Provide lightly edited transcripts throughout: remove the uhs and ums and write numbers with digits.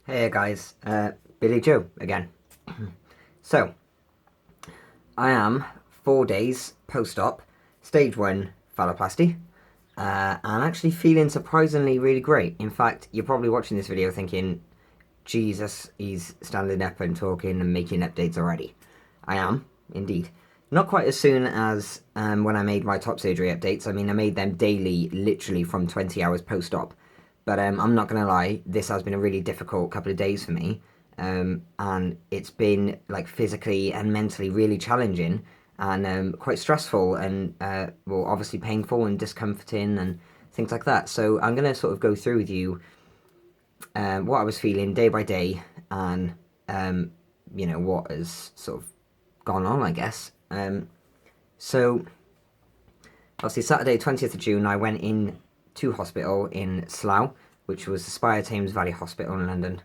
Hey guys, Billy Joe again. So, I am 4 days post-op, stage 1 phalloplasty, and actually feeling surprisingly really great. In fact, you're probably watching this video thinking, Jesus, he's standing up and talking and making updates already. I am, indeed. Not quite as soon as when I made my top surgery updates. I mean, I made them daily, literally from 20 hours post-op. But I'm not going to lie, this has been a really difficult couple of days for me. And it's been like physically and mentally really challenging and quite stressful and well, obviously painful and discomforting and things like that. So I'm going to sort of go through with you what I was feeling day by day and what has sort of gone on, I guess. So obviously Saturday 20th of June I went in to hospital in Slough, which was the Spire Thames Valley Hospital in London,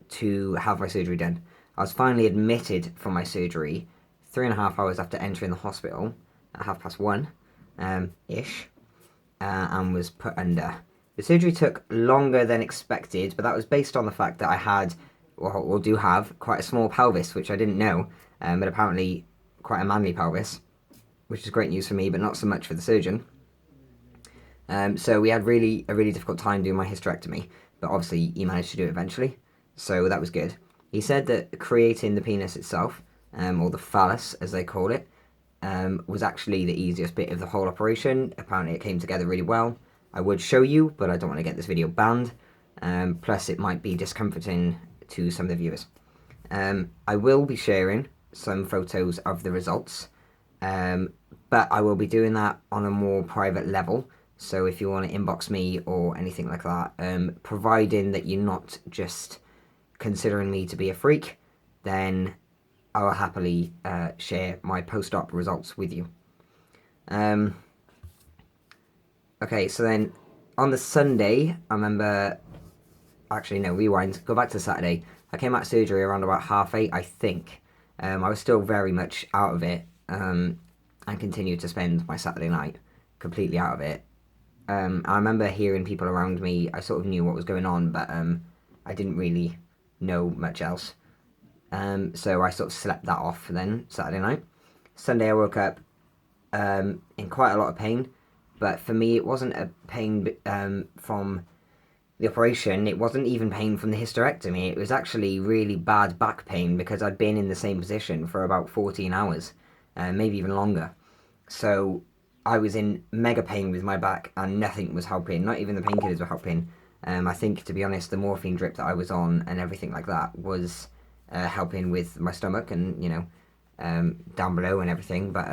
to have my surgery done. I was finally admitted for my surgery 3.5 hours after entering the hospital at 1:30 ish, and was put under. The surgery took longer than expected, but that was based on the fact that I had, or do have, quite a small pelvis, which I didn't know, but apparently quite a manly pelvis, which is great news for me, but not so much for the surgeon. So we had a really difficult time doing my hysterectomy, but obviously he managed to do it eventually, so that was good. He said that creating the penis itself, or the phallus as they call it, was actually the easiest bit of the whole operation. Apparently it came together really well. I would show you, but I don't want to get this video banned. Plus it might be discomforting to some of the viewers. I will be sharing some photos of the results, but I will be doing that on a more private level. So if you want to inbox me or anything like that, providing that you're not just considering me to be a freak, then I will happily share my post-op results with you. Okay, so then on the Sunday, I remember, actually no, rewind, go back to Saturday. I came out of surgery around about 8:30, I think. I was still very much out of it, and continued to spend my Saturday night completely out of it. I remember hearing people around me. I sort of knew what was going on, but I didn't really know much else. So I sort of slept that off then, Saturday night. Sunday I woke up in quite a lot of pain, but for me it wasn't a pain from the operation. It wasn't even pain from the hysterectomy. It was actually really bad back pain because I'd been in the same position for about 14 hours, maybe even longer. So I was in mega pain with my back and nothing was helping. Not even the painkillers were helping. I think, to be honest, the morphine drip that I was on and everything like that was helping with my stomach and, down below and everything. But,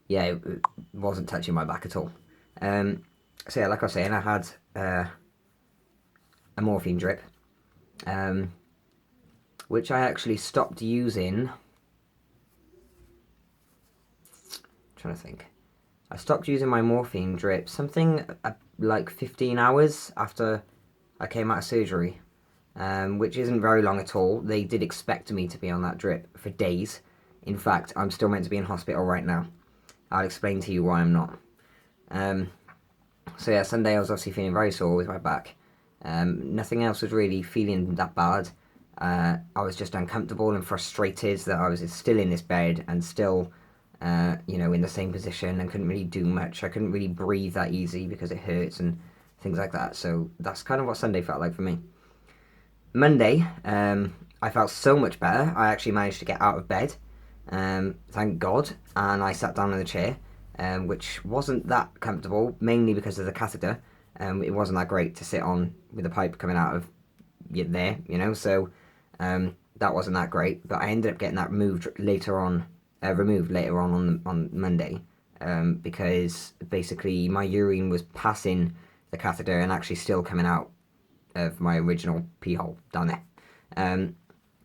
yeah, it wasn't touching my back at all. So, yeah, like I was saying, I had a morphine drip, which I actually stopped using. Trying to think. I stopped using my morphine drip something like 15 hours after I came out of surgery, which isn't very long at all. They did expect me to be on that drip for days. In fact, I'm still meant to be in hospital right now. I'll explain to you why I'm not. So yeah, Sunday I was obviously feeling very sore with my back. Nothing else was really feeling that bad. I was just uncomfortable and frustrated that I was still in this bed and still in the same position and couldn't really do much. I couldn't really breathe that easy because it hurts and things like that. So that's kind of what Sunday felt like for me. Monday, I felt so much better. I actually managed to get out of bed, thank God, and I sat down in the chair, which wasn't that comfortable, mainly because of the catheter. It wasn't that great to sit on with the pipe coming out of there, so that wasn't that great. But I ended up getting that removed later on on Monday, because basically my urine was passing the catheter and actually still coming out of my original pee hole down there,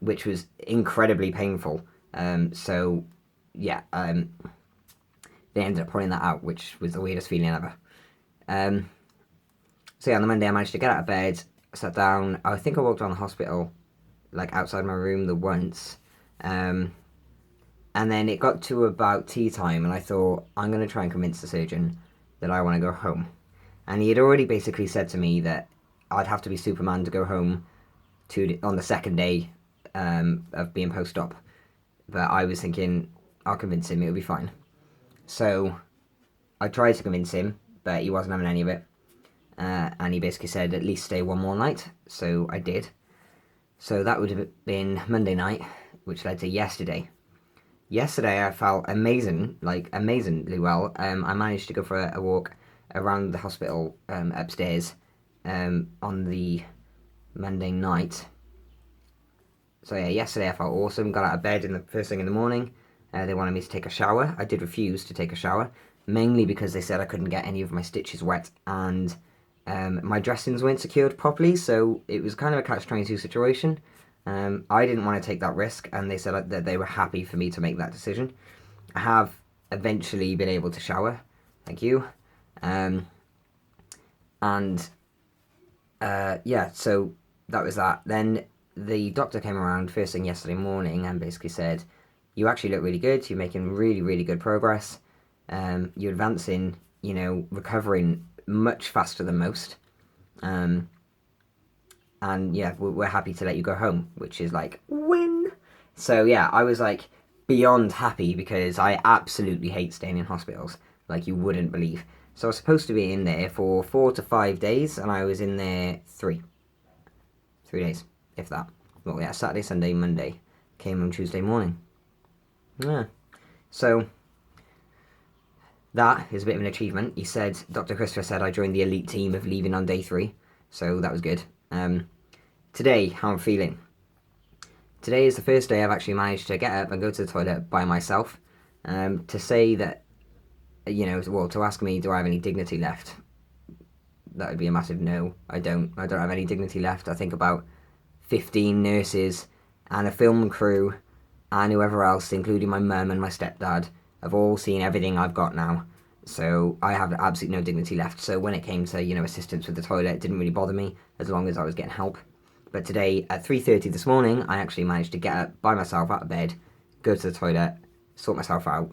which was incredibly painful. So yeah, they ended up pulling that out, which was the weirdest feeling ever. So yeah, on the Monday I managed to get out of bed, sat down. I think I walked around the hospital, like outside my room, the once. And then it got to about tea time, and I thought, I'm going to try and convince the surgeon that I want to go home. And he had already basically said to me that I'd have to be Superman to go home on the second day of being post-op. But I was thinking, I'll convince him, it'll be fine. So I tried to convince him, but he wasn't having any of it. And he basically said, at least stay one more night. So I did. So that would have been Monday night, which led to yesterday. Yesterday I felt amazing, like amazingly well. I managed to go for a walk around the hospital upstairs on the Monday night. So yeah, yesterday I felt awesome. Got out of bed in the first thing in the morning. They wanted me to take a shower. I did refuse to take a shower, mainly because they said I couldn't get any of my stitches wet and my dressings weren't secured properly. So it was kind of a catch-22 situation. I didn't want to take that risk, and they said that they were happy for me to make that decision. I have eventually been able to shower. Thank you. Yeah, so that was that. Then the doctor came around first thing yesterday morning and basically said, you actually look really good, you're making really, really good progress, you're advancing, recovering much faster than most, and yeah, we're happy to let you go home, which is like, win! So yeah, I was like beyond happy because I absolutely hate staying in hospitals, like you wouldn't believe. So I was supposed to be in there for 4 to 5 days, and I was in there 3 days, if that. Well, yeah, Saturday, Sunday, Monday. Came on Tuesday morning. Yeah. So, that is a bit of an achievement. He said, Dr. Christopher said I joined the elite team of leaving on day 3. So, that was good. Today, how I'm feeling. Today is the first day I've actually managed to get up and go to the toilet by myself. To say that, to ask me, do I have any dignity left? That would be a massive no. I don't have any dignity left. I think about 15 nurses and a film crew and whoever else, including my mum and my stepdad, have all seen everything I've got now. So I have absolutely no dignity left. So when it came to, assistance with the toilet, it didn't really bother me as long as I was getting help. But today at 3:30 this morning, I actually managed to get up by myself out of bed, go to the toilet, sort myself out,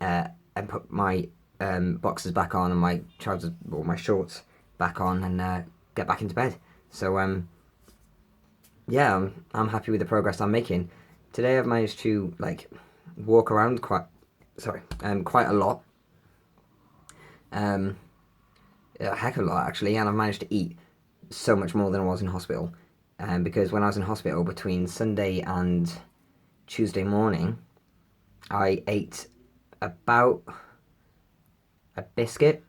and put my boxers back on and my trousers or my shorts back on and get back into bed. So yeah, I'm happy with the progress I'm making. Today I've managed to walk around quite a lot, a heck of a lot actually, and I've managed to eat so much more than I was in hospital. Because when I was in hospital between Sunday and Tuesday morning, I ate about a biscuit,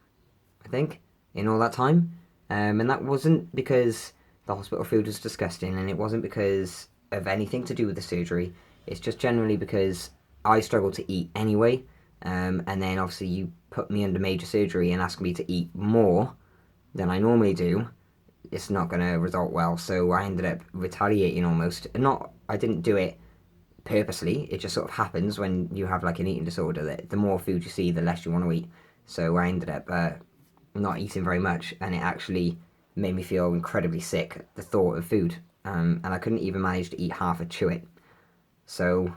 I think, in all that time. And that wasn't because the hospital food was disgusting, and it wasn't because of anything to do with the surgery. It's just generally because I struggle to eat anyway. And then obviously you put me under major surgery and ask me to eat more than I normally do. It's not going to result well. So I ended up retaliating almost. I didn't do it purposely. It just sort of happens when you have an eating disorder, that the more food you see, the less you want to eat. So I ended up not eating very much, and it actually made me feel incredibly sick at the thought of food. And I couldn't even manage to eat half a chewit. So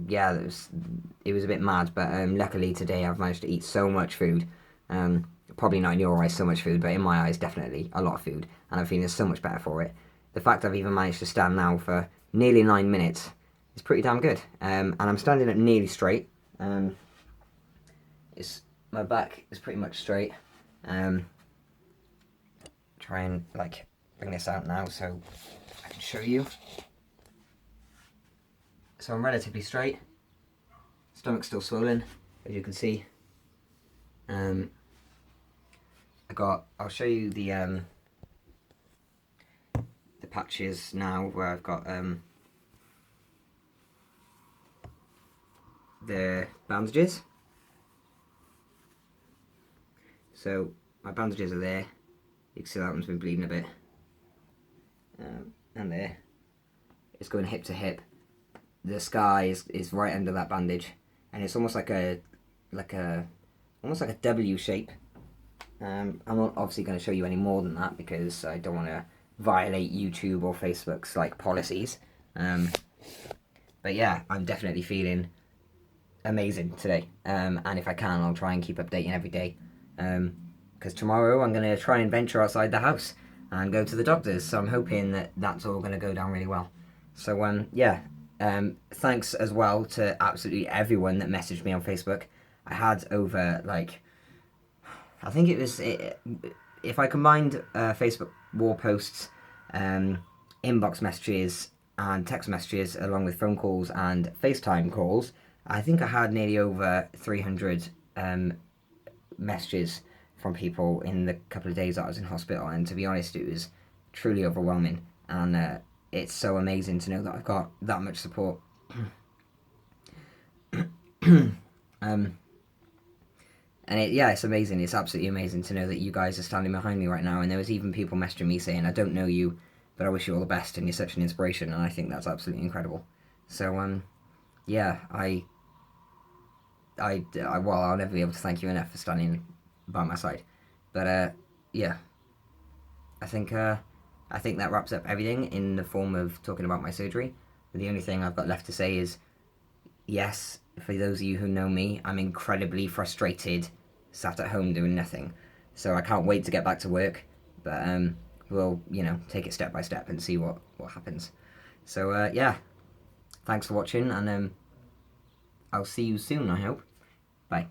yeah, it was a bit mad, but luckily today I've managed to eat so much food. Probably not in your eyes so much food, but in my eyes definitely a lot of food, and I'm feeling so much better for it. The fact I've even managed to stand now for nearly 9 minutes is pretty damn good. And I'm standing up nearly straight. My back is pretty much straight. Try and bring this out now so I can show you. So I'm relatively straight. Stomach's still swollen, as you can see. I'll show you the patches now where I've got the bandages. So my bandages are there. You can see that one's been bleeding a bit. And there. It's going hip to hip. The scar is right under that bandage, and it's almost like a W shape. I'm not obviously going to show you any more than that because I don't want to violate YouTube or Facebook's policies. But yeah, I'm definitely feeling amazing today. And if I can, I'll try and keep updating every day. Because tomorrow I'm going to try and venture outside the house. and go to the doctors. So I'm hoping that that's all going to go down really well. So yeah, thanks as well to absolutely everyone that messaged me on Facebook. I had over like, I think it was, if I combined Facebook wall posts, inbox messages and text messages along with phone calls and FaceTime calls, I think I had nearly over 300 messages from people in the couple of days that I was in hospital, and to be honest, it was truly overwhelming, and it's so amazing to know that I've got that much support. And yeah, it's amazing. It's absolutely amazing to know that you guys are standing behind me right now. And there was even people messaging me saying, "I don't know you, but I wish you all the best, and you're such an inspiration." And I think that's absolutely incredible. So yeah, well, I'll never be able to thank you enough for standing by my side. But yeah, I think that wraps up everything in the form of talking about my surgery. The only thing I've got left to say is, yes, for those of you who know me, I'm incredibly frustrated, sat at home doing nothing. So I can't wait to get back to work. But we'll take it step by step and see what happens. So yeah, thanks for watching, and I'll see you soon, I hope.